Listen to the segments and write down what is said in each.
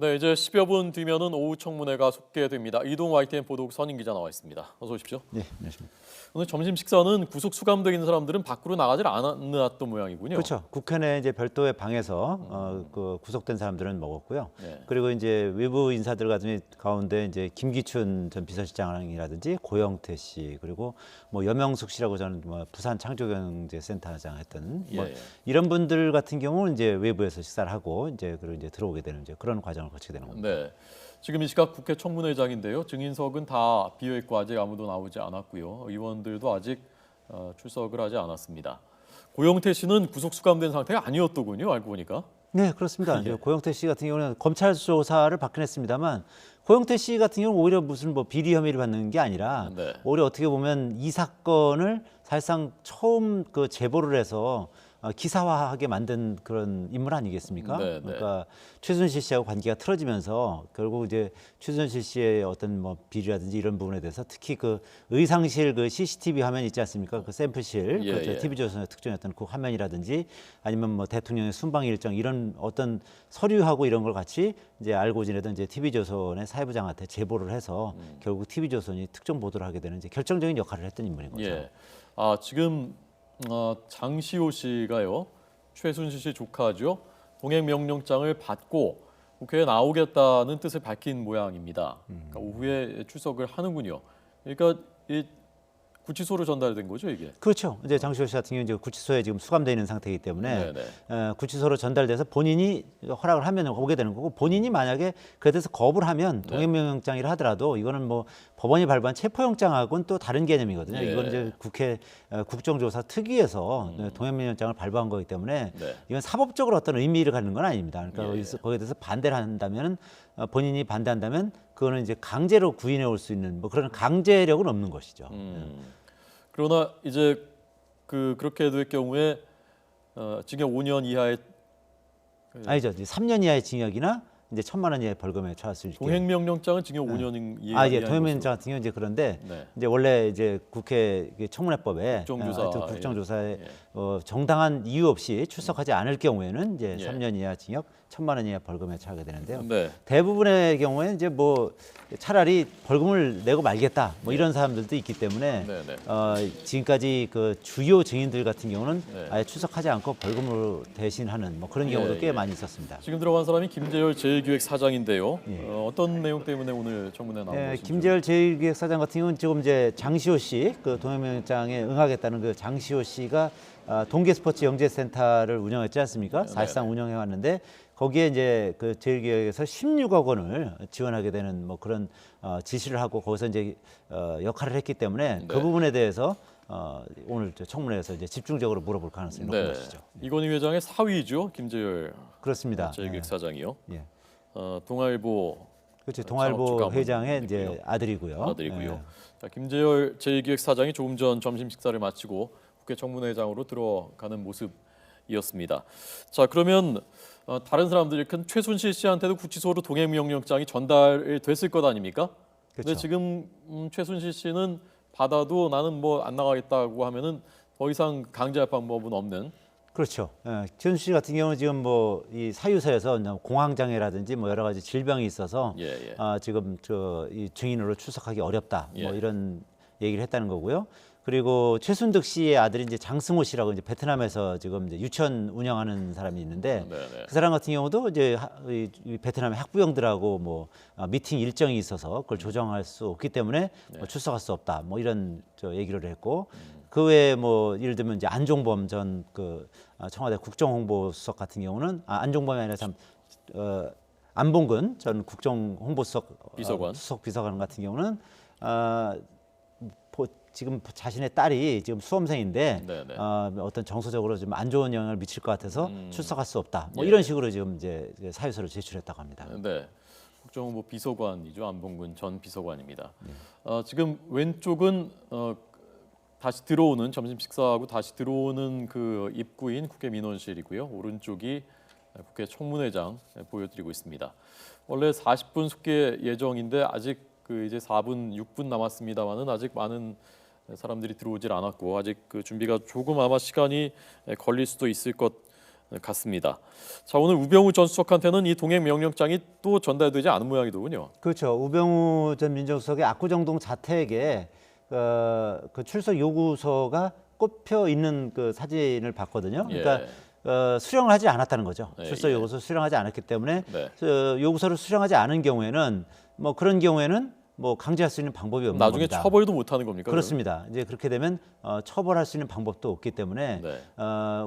네, 이제 10여 분 뒤면은 오후 청문회가 속개됩니다. 이동 YTN 보도국 선임 기자 나와 있습니다. 어서 오십시오. 네, 안녕하십니까. 오늘 점심 식사는 구속 수감돼 있는 사람들은 밖으로 나가질 않았던 모양이군요. 그렇죠. 국회 내 이제 별도의 방에서 그 구속된 사람들은 먹었고요. 네. 그리고 이제 외부 인사들 가운데 이제 김기춘 전 비서실장이라든지 고영태 씨 그리고 뭐 여명숙 씨라고 저는 뭐 부산 창조경제센터장 했던 뭐 예. 이런 분들 같은 경우는 이제 외부에서 식사를 하고 이제 그리고 이제 들어오게 되는 이제 그런 과정을 거치게 되는 겁니다. 네. 지금 이 시각 국회 청문회장인데요. 증인석은 다 비어 있고 아직 아무도 나오지 않았고요. 의원들도 아직 출석을 하지 않았습니다. 고영태 씨는 구속 수감된 상태가 아니었더군요. 알고 보니까. 네, 그렇습니다. 예. 이제 고영태 씨 같은 경우는 검찰 조사를 받긴 했습니다만 고영태 씨 같은 경우는 오히려 무슨 뭐 비리 혐의를 받는 게 아니라 네. 오히려 어떻게 보면 이 사건을 사실상 처음 그 제보를 해서 기사화하게 만든 그런 인물 아니겠습니까? 네, 네. 그러니까 최순실 씨하고 관계가 틀어지면서 결국 이제 최순실 씨의 어떤 뭐 비리라든지 이런 부분에 대해서 특히 그 의상실 그 CCTV 화면 있지 않습니까? 그 샘플실, 예, 그 예. TV조선의 특종이었던 그 화면이라든지 아니면 뭐 대통령의 순방 일정 이런 어떤 서류하고 이런 걸 같이 이제 알고 지내던 이제 TV조선의 사회부장한테 제보를 해서 결국 TV조선이 특정 보도를 하게 되는 이제 결정적인 역할을 했던 인물인 거죠. 예. 지금 장시호 씨가요. 최순실 씨 조카죠. 동행 명령장을 받고 국회에 나오겠다는 뜻을 밝힌 모양입니다. 그러니까 오후에 출석을 하는군요. 그러니까 이 구치소로 전달된 거죠, 이게. 그렇죠. 이제 장시호 씨 같은 경우는 이제 구치소에 지금 수감되어 있는 상태이기 때문에 네네. 구치소로 전달돼서 본인이 허락을 하면 오게 되는 거고 본인이 만약에 그에 대해서 거부를 하면 동행명령장이라 하더라도 이거는 뭐 법원이 발부한 체포영장하고는 또 다른 개념이거든요. 예. 이건 이제 국회 국정조사 특위에서 동행명령장을 발부한 거기 때문에 네. 이건 사법적으로 어떤 의미를 갖는 건 아닙니다. 그러니까 예. 거기에 대해서 반대를 한다면 본인이 반대한다면 그거는 이제 강제로 구인해 올 수 있는 뭐 그런 강제력은 없는 것이죠. 그러나 이제 그렇게 될 경우에 징역 5년 이하의 아니죠. 이제 3년 이하의 징역이나 이제 1,000만 원 이하의 벌금에 처할 수 있게. 동행명령장은 징역 5년 이하. 예, 동행명령장 같은 경우 이제 그런데 네. 이제 원래 이제 국회 청문회법에 국정조사, 하여튼 국정조사에 예. 정당한 이유 없이 출석하지 않을 경우에는 이제 예. 3년 이하 징역, 1,000만 원 이하 벌금에 처하게 되는데요. 네. 대부분의 경우에 이제 뭐 차라리 벌금을 내고 말겠다 뭐 이런 사람들도 있기 때문에 네, 네. 지금까지 그 주요 증인들 같은 경우는 네. 아예 출석하지 않고 벌금으로 대신하는 뭐 그런 경우도 꽤 예. 많이 있었습니다. 지금 들어간 사람이 김재열 제1기획사장인데요. 예. 어떤 내용 때문에 오늘 청문회 나온 것인지. 김재열 제1기획사장 같은 경우는 지금 이제 장시호 씨, 그 동행명령장에 응하겠다는 그 장시호 씨가 동계스포츠 영재센터를 운영했지 않습니까? 사실상 운영해 왔는데 거기에 이제 그 제1기획에서 16억 원을 지원하게 되는 뭐 그런 지시를 하고 거기서 이제 역할을 했기 때문에 그 부분에 대해서 오늘 청문회에서 이제 집중적으로 물어볼 가능성이 높은 것이죠. 이건희 회장의 사위죠, 김재열 그렇습니다. 제1기획사장이요. 예. 동아일보 그렇죠. 동아일보 창업주가 회장의 분이고요. 이제 아들이고요. 아들이고요. 예. 자, 김재열 제1기획사장이 조금 전 점심 식사를 마치고 국회 청문회장으로 들어가는 모습이었습니다. 자, 그러면 다른 사람들이 큰 최순실 씨한테도 구치소로 동행명령장이 전달이 됐을 것 아닙니까? 근데 그렇죠. 지금 최순실 씨는 받아도 나는 뭐 안 나가겠다고 하면은 더 이상 강제할 방법은 없는. 그렇죠. 최순실 씨 같은 경우는 지금 뭐 이 사유서에서 공황장애라든지 뭐 여러 가지 질병이 있어서 예. 지금 이 증인으로 출석하기 어렵다. 예. 뭐 이런 얘기를 했다는 거고요. 그리고 최순득 씨의 아들이 이제 장승호 씨라고 이제 베트남에서 지금 이제 유치원 운영하는 사람이 있는데 네네. 그 사람 같은 경우도 이제 이 베트남의 학부형들하고 뭐 미팅 일정이 있어서 그걸 조정할 수 없기 때문에 뭐 출석할 수 없다. 뭐 이런 얘기를 했고 그 외에 뭐 예를 들면 이제 안종범 전 그 청와대 국정홍보수석 같은 경우는 안종범이 아니라 참 안봉근 전 국정홍보수석 비서관. 수석 비서관 같은 경우는 지금 자신의 딸이 지금 수험생인데 네네. 어떤 정서적으로 좀 안 좋은 영향을 미칠 것 같아서 출석할 수 없다. 뭐 예. 이런 식으로 지금 이제 사유서를 제출했다고 합니다. 네. 국정홍보 비서관이죠. 안봉근 전 비서관입니다. 지금 왼쪽은 다시 들어오는 점심 식사하고 다시 들어오는 그 입구인 국회 민원실이고요. 오른쪽이 국회 청문회장 보여드리고 있습니다. 원래 40분 속개 예정인데 아직 이제 4분, 6분 남았습니다만은 아직 많은 사람들이 들어오질 않았고 아직 그 준비가 조금 아마 시간이 걸릴 수도 있을 것 같습니다. 자, 오늘 우병우 전 수석한테는 이 동행 명령장이 또 전달되지 않은 모양이더군요. 그렇죠. 우병우 전 민정수석의 압구정동 자택에 그 출석 요구서가 꼽혀 있는 그 사진을 봤거든요. 그러니까 수령을 하지 않았다는 거죠. 출석 요구서 수령하지 않았기 때문에 요구서를 수령하지 않은 경우에는 뭐 그런 경우에는 뭐 강제할 수 있는 방법이 없는 나중에 겁니다. 처벌도 못 하는 겁니까? 그렇습니다. 이제 그렇게 되면 처벌할 수 있는 방법도 없기 때문에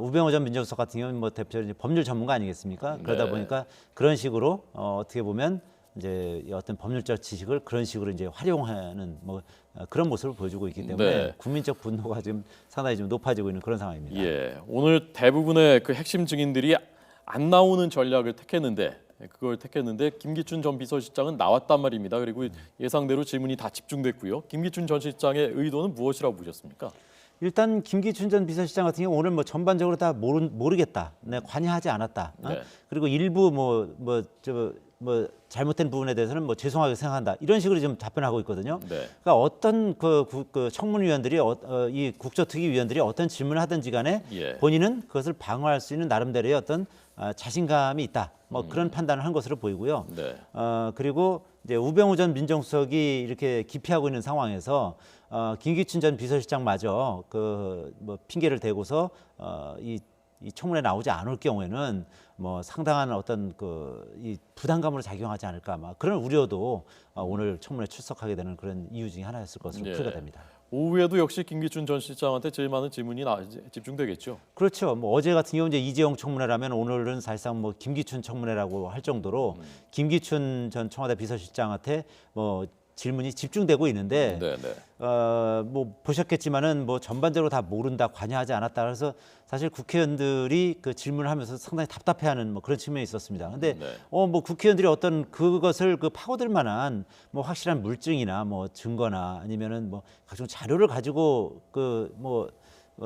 우병우 전 민정수석 같은 경우는 뭐 대표적인 법률 전문가 아니겠습니까? 그러다 보니까 그런 식으로 어떻게 보면 이제 어떤 법률적 지식을 그런 식으로 이제 활용하는 뭐 그런 모습을 보여주고 있기 때문에 국민적 분노가 지금 상당히 좀 높아지고 있는 그런 상황입니다. 예, 오늘 대부분의 그 핵심 증인들이 안 나오는 전략을 택했는데 김기춘 전 비서실장은 나왔단 말입니다. 그리고 예상대로 질문이 다 집중됐고요. 김기춘 전 실장의 의도는 무엇이라고 보셨습니까? 일단 김기춘 전 비서실장 같은 경우 오늘 뭐 전반적으로 다 모르겠다, 관여하지 않았다. 그리고 일부 뭐 잘못된 부분에 대해서는 뭐 죄송하게 생각한다. 이런 식으로 좀 답변하고 있거든요. 그러니까 어떤 그 청문위원들이 이 국조특위위원들이 어떤 질문을 하든지 간에 본인은 그것을 방어할 수 있는 나름대로의 어떤 자신감이 있다. 뭐 그런 판단을 한 것으로 보이고요. 그리고 이제 우병우 전 민정수석이 이렇게 기피하고 있는 상황에서 김기춘 전 비서실장마저 그 뭐 핑계를 대고서 이 청문회 나오지 않을 경우에는 뭐 상당한 어떤 이 부담감으로 작용하지 않을까 막 그런 우려도 오늘 청문회 출석하게 되는 그런 이유 중에 하나였을 것으로 풀이가 됩니다. 오후에도 역시 김기춘 전 실장한테 제일 많은 질문이 집중되겠죠. 그렇죠. 뭐 어제 같은 경우 이제 이재용 청문회라면 오늘은 사실상 뭐 김기춘 청문회라고 할 정도로 김기춘 전 청와대 비서실장한테 뭐 질문이 집중되고 있는데 뭐 보셨겠지만은 뭐 전반적으로 다 모른다, 관여하지 않았다. 그래서 사실 국회의원들이 그 질문을 하면서 상당히 답답해하는 뭐 그런 측면이 있었습니다. 근데 뭐 국회의원들이 어떤 그것을 그 파고들 만한 뭐 확실한 물증이나 뭐 증거나 아니면은 뭐 각종 자료를 가지고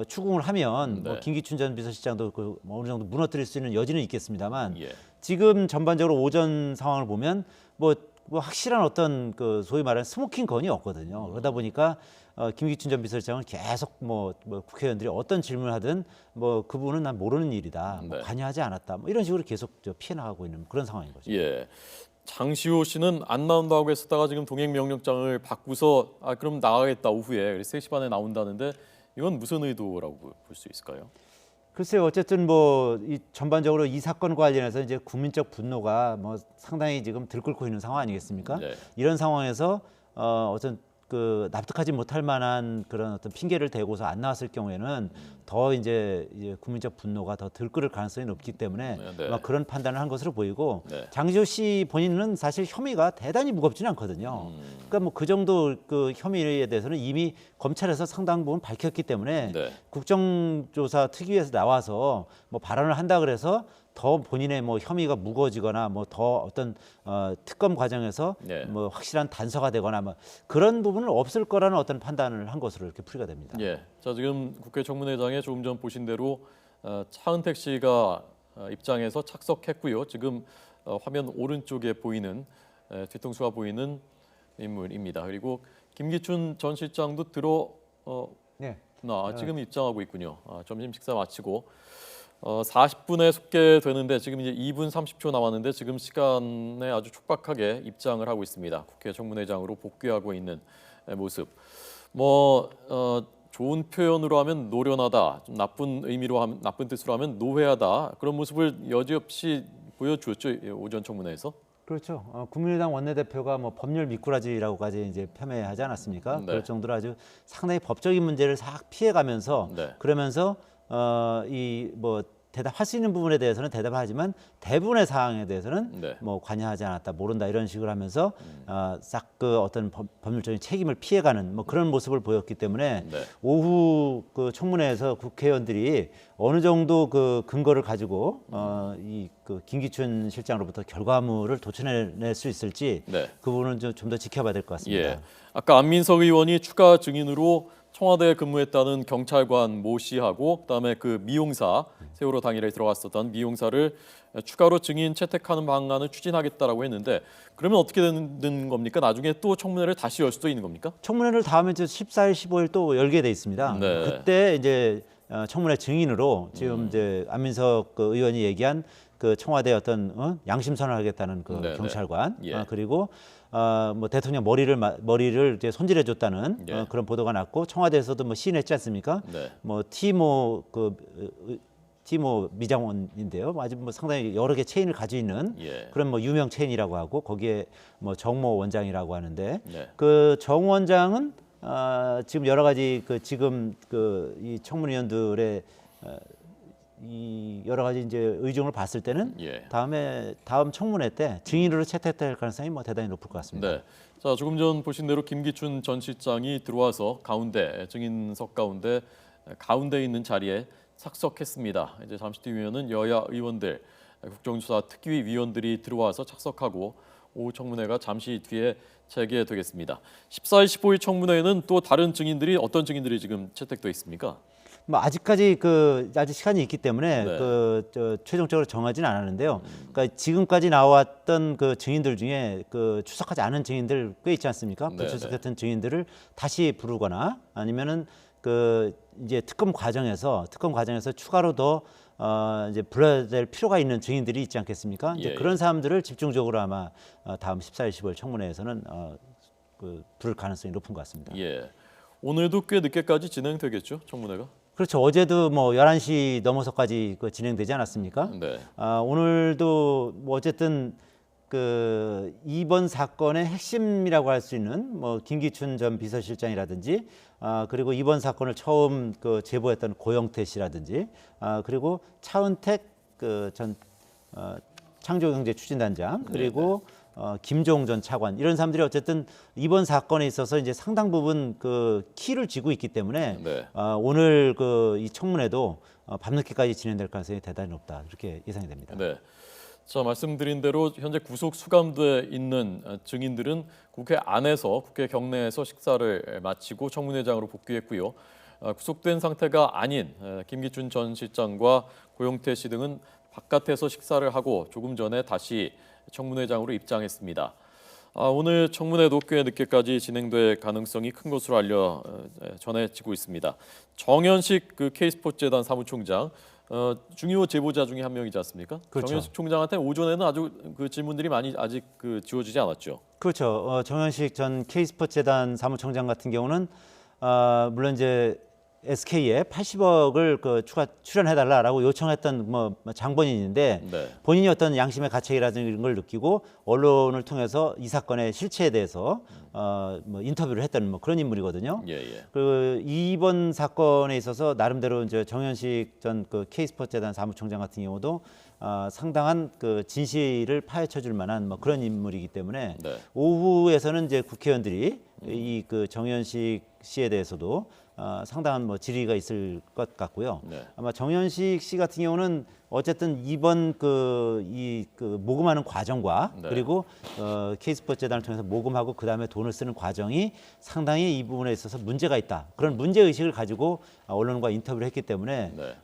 추궁을 하면 뭐 김기춘 전 비서실장도 뭐 어느 정도 무너뜨릴 수 있는 여지는 있겠습니다만 지금 전반적으로 오전 상황을 보면 뭐 확실한 어떤 그 소위 말하는 스모킹 건이 없거든요. 그러다 보니까 김기춘 전 비서실장은 계속 뭐 국회의원들이 어떤 질문을 하든 뭐 그 부분은 난 모르는 일이다, 뭐 관여하지 않았다, 뭐 이런 식으로 계속 피해 나가고 있는 그런 상황인 거죠. 장시호 씨는 안 나온다고 했었다가 지금 동행 명령장을 바꾸서 그럼 나가겠다 오후에 그래서 3시 반에 나온다는데 이건 무슨 의도라고 볼 수 있을까요? 글쎄요, 어쨌든 뭐 이 전반적으로 이 사건과 관련해서 이제 국민적 분노가 뭐 상당히 지금 들끓고 있는 상황 아니겠습니까? 이런 상황에서 어떤 그 납득하지 못할 만한 그런 어떤 핑계를 대고서 안 나왔을 경우에는 더 이제 국민적 분노가 더 들끓을 가능성이 높기 때문에 그런 판단을 한 것으로 보이고 장시호 씨 본인은 사실 혐의가 대단히 무겁지는 않거든요. 그러니까 뭐 그 정도 그 혐의에 대해서는 이미 검찰에서 상당 부분 밝혔기 때문에 국정조사 특위에서 나와서 뭐 발언을 한다 그래서 더 본인의 뭐 혐의가 무거워지거나 뭐 더 어떤 특검 과정에서 뭐 확실한 단서가 되거나 뭐 그런 부분은 없을 거라는 어떤 판단을 한 것으로 이렇게 풀이가 됩니다. 자, 지금 국회 청문회장에 조금 전 보신 대로 차은택 씨가 입장해서 착석했고요. 지금 화면 오른쪽에 보이는 뒤통수가 보이는 인물입니다. 그리고 김기춘 전 실장도 지금 입장하고 있군요. 점심 식사 마치고 40분에 속개되는데 지금 이제 2분 30초 남았는데 지금 시간에 아주 촉박하게 입장을 하고 있습니다. 국회 청문회장으로 복귀하고 있는 모습. 좋은 표현으로 하면 노련하다, 좀 나쁜 뜻으로 하면 노회하다 그런 모습을 여지없이 보여주었죠 오전 청문회에서. 그렇죠. 국민의당 원내대표가 뭐 법률 미꾸라지라고까지 이제 폄훼하지 않았습니까? 그럴 정도로 아주 상당히 법적인 문제를 싹 피해가면서 그러면서 이 뭐 대답할 수 있는 부분에 대해서는 대답하지만 대부분의 사항에 대해서는 뭐 관여하지 않았다, 모른다 이런 식으로 하면서 싹 그 어떤 법률적인 책임을 피해가는 뭐 그런 모습을 보였기 때문에 오후 그 청문회에서 국회의원들이 어느 정도 그 근거를 가지고 이 그 김기춘 실장으로부터 결과물을 도출해낼 수 있을지 그 부분은 좀 더 지켜봐야 될 것 같습니다. 아까 안민석 의원이 추가 증인으로 청와대에 근무했다는 경찰관 모 씨하고 그다음에 그 미용사 세월호 당일에 들어갔었던 미용사를 추가로 증인 채택하는 방안을 추진하겠다라고 했는데 그러면 어떻게 되는 겁니까? 나중에 또 청문회를 다시 열 수도 있는 겁니까? 청문회를 다음에 14일, 15일 또 열게 돼 있습니다. 그때 이제 청문회 증인으로 지금 이제 안민석 그 의원이 얘기한 그 청와대 어떤 양심선언을 하겠다는 그 네네. 경찰관 예. 그리고 뭐 대통령 머리를 이제 손질해 줬다는 예. 그런 보도가 났고 청와대에서도 뭐 시인했지 않습니까? 네. 뭐 티모 미장원인데요. 아주 뭐 상당히 여러 개 체인을 가지고 있는 예. 그런 뭐 유명 체인이라고 하고 거기에 뭐 정모 원장이라고 하는데 네. 그 정 원장은 지금 여러 가지 그 지금 그 이 청문위원들의 이 여러 가지 이제 의중을 봤을 때는 예. 다음 청문회 때 증인으로 채택될 가능성이 뭐 대단히 높을 것 같습니다. 네. 자, 조금 전 보신 대로 김기춘 전 실장이 들어와서 가운데 증인석 가운데 있는 자리에 착석했습니다. 이제 잠시 뒤면은 여야 의원들, 국정조사 특위 위원들이 들어와서 착석하고 오후 청문회가 잠시 뒤에 재개되겠습니다. 14일, 15일 청문회에는 또 다른 증인들이 어떤 증인들이 지금 채택돼 있습니까? 뭐 아직까지 아직 시간이 있기 때문에 네. 최종적으로 정하지는 않았는데요. 그러니까 지금까지 나왔던 그 증인들 중에 그 출석하지 않은 증인들 꽤 있지 않습니까? 네, 불출석했던 증인들을 다시 부르거나 아니면은 그 이제 특검 과정에서 추가로 더 이제 불러야 될 필요가 있는 증인들이 있지 않겠습니까? 이제 예, 그런 사람들을 집중적으로 아마 다음 14일, 15일 청문회에서는 부를 가능성이 높은 것 같습니다. 예. 오늘도 꽤 늦게까지 진행되겠죠, 청문회가? 그렇죠. 어제도 뭐 11시 넘어서까지 진행되지 않았습니까? 네. 오늘도 뭐 어쨌든 그 이번 사건의 핵심이라고 할 수 있는 뭐 김기춘 전 비서실장이라든지 그리고 이번 사건을 처음 제보했던 고영태 씨라든지 그리고 차은택 전 창조경제추진단장 그리고 김종 전 차관 이런 사람들이 어쨌든 이번 사건에 있어서 이제 상당 부분 그 키를 쥐고 있기 때문에 네. 오늘 이 청문회도 밤늦게까지 진행될 가능성이 대단히 높다 이렇게 예상이 됩니다. 네. 자, 말씀드린 대로 현재 구속 수감돼 있는 증인들은 국회 안에서 국회 경내에서 식사를 마치고 청문회장으로 복귀했고요. 구속된 상태가 아닌 김기춘 전 실장과 고영태 씨 등은 바깥에서 식사를 하고 조금 전에 다시 청문회장으로 입장했습니다. 오늘 청문회도 꽤 늦게까지 진행될 가능성이 큰 것으로 전해지고 있습니다. 정현식 K스포츠재단 사무총장 중요 제보자 중에 한 명이지 않습니까? 그렇죠. 정현식 총장한테 오전에는 아주 질문들이 많이 아직 지워지지 않았죠. 그렇죠. 정현식 전 K스포츠재단 사무총장 같은 경우는 물론 이제 SK에 80억을 추가 출연해달라라고 요청했던 뭐 장본인인데 네. 본인이 어떤 양심의 가책이라든지 이런 걸 느끼고 언론을 통해서 이 사건의 실체에 대해서 뭐 인터뷰를 했던 뭐 그런 인물이거든요. 예, 예. 이번 사건에 있어서 나름대로 이제 정현식 전 K스포츠재단 사무총장 같은 경우도 상당한 진실을 파헤쳐줄 만한 뭐 그런 인물이기 때문에 네. 오후에서는 이제 국회의원들이 이 정현식 씨에 대해서도 상당한 뭐 질의가 있을 것 같고요. 네. 아마 정현식 씨 같은 경우는 어쨌든 이번 모금하는 과정과 네. 그리고 K스포츠재단을 통해서 모금하고 그 다음에 돈을 쓰는 과정이 상당히 이 부분에 있어서 문제가 있다. 그런 문제 의식을 가지고 언론과 인터뷰를 했기 때문에 네.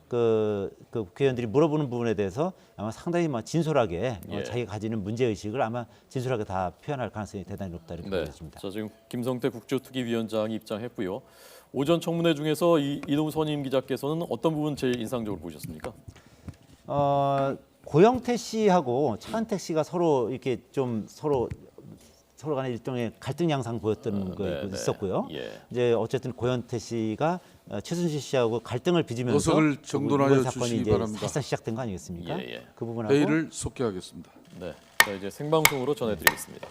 국회의원들이 물어보는 부분에 대해서 아마 상당히 진솔하게 예. 자기가 가지는 문제 의식을 아마 진솔하게 다 표현할 가능성이 대단히 높다 이렇게 네. 보겠습니다. 자, 지금 김성태 국조특위위원장이 입장했고요. 오전 청문회 중에서 이동우 선임 기자께서는 어떤 부분 제일 인상적으로 보셨습니까? 고영태 씨하고 차은택 씨가 서로 이렇게 좀 서로 간에 일종의 갈등 양상 보였던 거 네, 있었고요. 예. 이제 어쨌든 고영태 씨가 최순실 씨하고 갈등을 빚으면서 어석을 정돈하여 이번 사건이 주시기 이제 바랍니다. 살짝 시작된 거 아니겠습니까? 예, 예. 그 부분하고 회의를 속개하겠습니다. 네. 자, 이제 생방송으로 전해드리겠습니다.